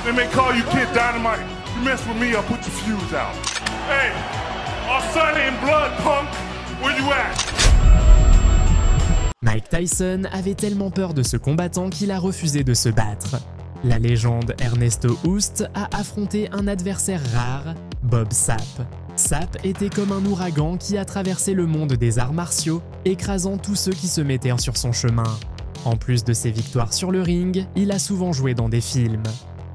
They may call you Kid Dynamite. You mess with me, I'll put your fuse out. Hey, our son in blood, punk. Where you at? Mike Tyson avait tellement peur de ce combattant qu'il a refusé de se battre. La légende Ernesto Hoost a affronté un adversaire rare, Bob Sapp. Sapp était comme un ouragan qui a traversé le monde des arts martiaux, écrasant tous ceux qui se mettaient sur son chemin. En plus de ses victoires sur le ring, il a souvent joué dans des films.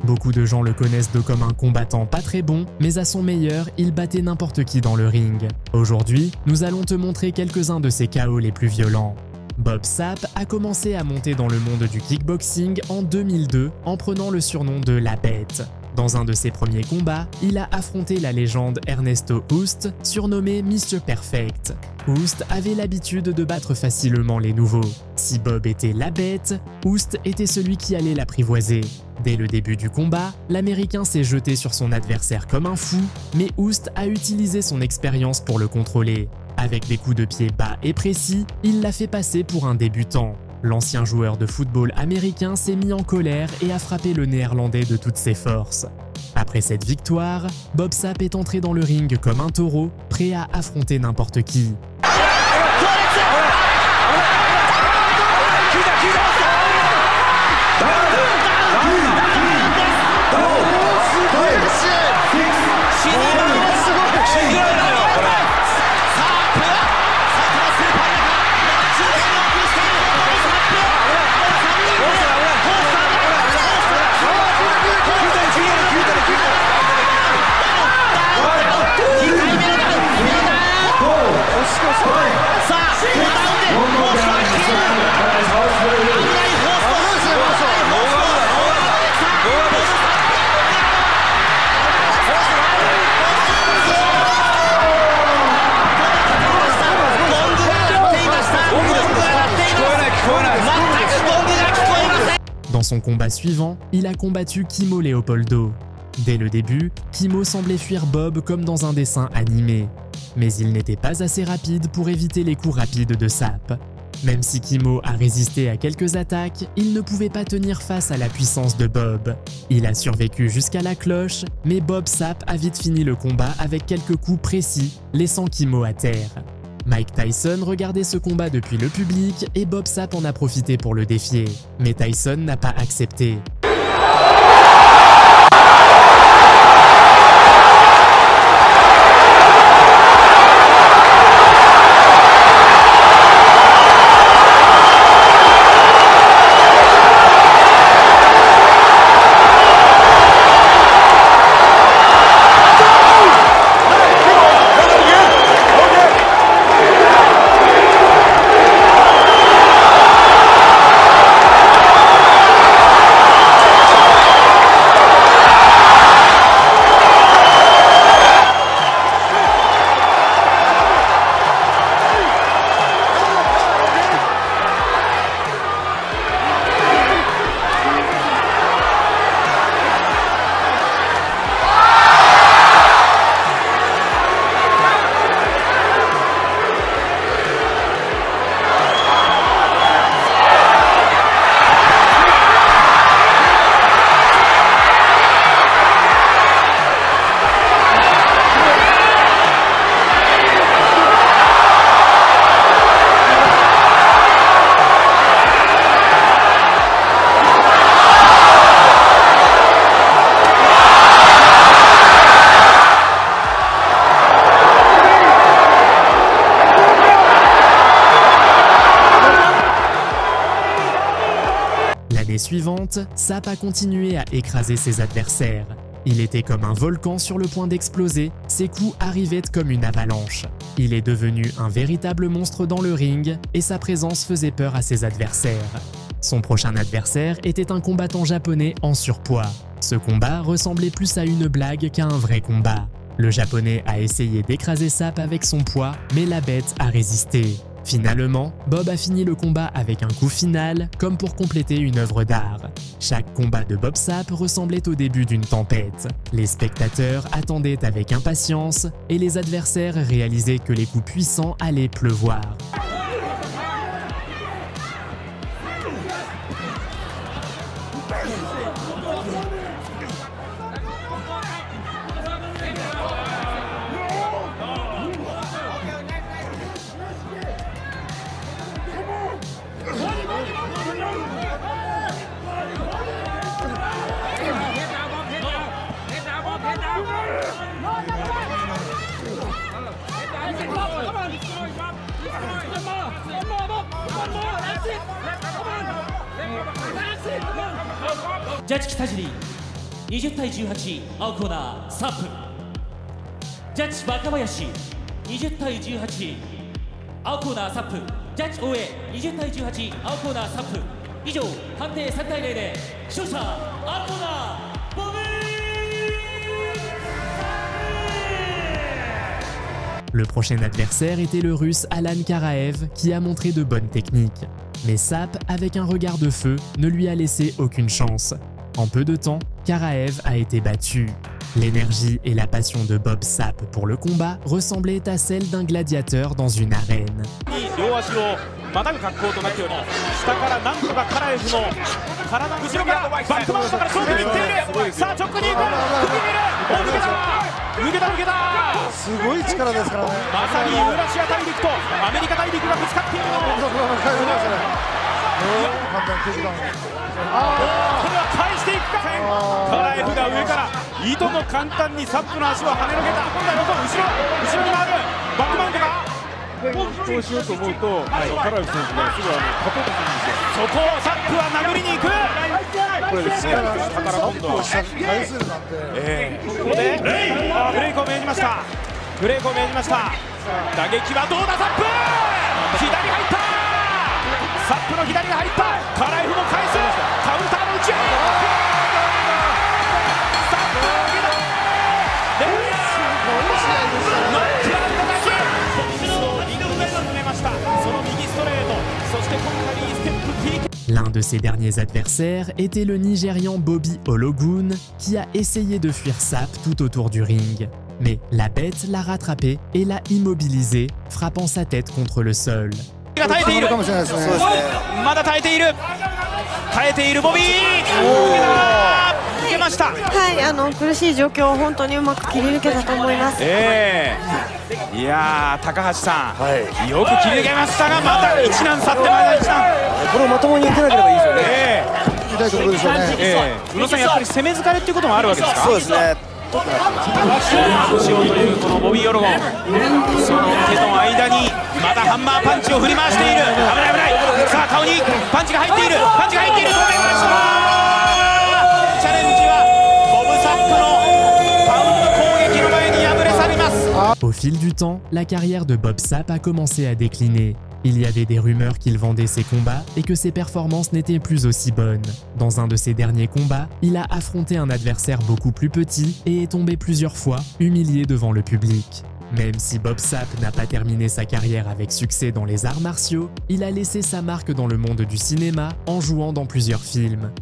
Beaucoup de gens le connaissent comme un combattant pas très bon, mais à son meilleur, il battait n'importe qui dans le ring. Aujourd'hui, nous allons te montrer quelques-uns de ses KO les plus violents. Bob Sapp a commencé à monter dans le monde du kickboxing en 2002 en prenant le surnom de La Bête. Dans un de ses premiers combats, il a affronté la légende Ernesto Hoost, surnommé Mr. Perfect. Hoost avait l'habitude de battre facilement les nouveaux. Si Bob était la bête, Hoost était celui qui allait l'apprivoiser. Dès le début du combat, l'Américain s'est jeté sur son adversaire comme un fou, mais Hoost a utilisé son expérience pour le contrôler. Avec des coups de pied bas et précis, il l'a fait passer pour un débutant. L'ancien joueur de football américain s'est mis en colère et a frappé le Néerlandais de toutes ses forces. Après cette victoire, Bob Sapp est entré dans le ring comme un taureau, prêt à affronter n'importe qui. Dans son combat suivant, il a combattu Kimo Leopoldo. Dès le début, Kimo semblait fuir Bob comme dans un dessin animé. Mais il n'était pas assez rapide pour éviter les coups rapides de Sapp. Même si Kimo a résisté à quelques attaques, il ne pouvait pas tenir face à la puissance de Bob. Il a survécu jusqu'à la cloche, mais Bob Sapp a vite fini le combat avec quelques coups précis, laissant Kimo à terre. Mike Tyson regardait ce combat depuis le public et Bob Sapp en a profité pour le défier. Mais Tyson n'a pas accepté. L'année suivante, Sapp a continué à écraser ses adversaires. Il était comme un volcan sur le point d'exploser, ses coups arrivaient comme une avalanche. Il est devenu un véritable monstre dans le ring et sa présence faisait peur à ses adversaires. Son prochain adversaire était un combattant japonais en surpoids. Ce combat ressemblait plus à une blague qu'à un vrai combat. Le japonais a essayé d'écraser Sapp avec son poids, mais la bête a résisté. Finalement, Bob a fini le combat avec un coup final, comme pour compléter une œuvre d'art. Chaque combat de Bob Sapp ressemblait au début d'une tempête. Les spectateurs attendaient avec impatience et les adversaires réalisaient que les coups puissants allaient pleuvoir. ジャッジ北尻20対18青コーナーサップ。ジャッジ若林20対18青コーナーサップ。ジャッジ大江20対18青コーナーサップ。以上判定3対0で勝者青コーナーボブー。 Le prochain adversaire était le russe Alan Karaev qui a montré de bonnes techniques. Mais Sapp, avec un regard de feu, ne lui a laissé aucune chance. En peu de temps, Karaev a été battu. L'énergie et la passion de Bob Sapp pour le combat ressemblaient à celle d'un gladiateur dans une arène. またぐ格好となっており、下からなんとかカラエフの体の後ろからバックマントから勝負にいっている。さあ直に行く、抜けた抜けたすごい力ですからね。まさにユーラシア大陸とアメリカ大陸がぶつかっているの。これは返していくか。カラエフが上からいとも簡単にサップの足を跳ねのけた。今度は後ろに回るバックマウントがそうしようと思うと、カラエフ選手がすぐ勝とうとするんですよ。そこをサップは殴りに行く。これですね、下から今度は返すなんて、ここでブレイクを命じました。ブレイクを命じました。打撃はどうだ。サップ左入った。サップの左が入った。カラエフも返す。カウンターの打ち合い。サップの上げだ。ノックアウトだけ。リング上が止めました。その右ストレート。そして今回ステップ PK。 L'un de ses derniers adversaires était le Nigérian Bobby Ologun, qui a essayé de fuir Sapp tout autour du ring. Mais la bête l'a rattrapé et l'a immobilisé, frappant sa tête contre le sol. 耐えているかもしれないですね。まだ耐えている。耐えているボビー。抜けました。はい、苦しい状況を本当にうまく切り抜けたと思います。いやー、高橋さん、よく切り抜けましたが、また一難去ってまいりました。これをまともにいけなければいいですよね。痛いところでしょうね。宇野さん、やっぱり攻め疲れっていうこともあるわけですか。そうですね。しようというこのボビー・オロゴン、その手の間にまたハンマーパンチを振り回している。危ない危ない。さあ顔にパンチが入っている。パンチが入っている。止めました。チャレンジはボブ・サップのパウンド攻撃の前に敗れ去ります。 Au fil du temps, la carrière de Bob Sapp a commencé à décliner. Il y avait des rumeurs qu'il vendait ses combats et que ses performances n'étaient plus aussi bonnes. Dans un de ses derniers combats, il a affronté un adversaire beaucoup plus petit et est tombé plusieurs fois, humilié devant le public. Même si Bob Sapp n'a pas terminé sa carrière avec succès dans les arts martiaux, il a laissé sa marque dans le monde du cinéma en jouant dans plusieurs films.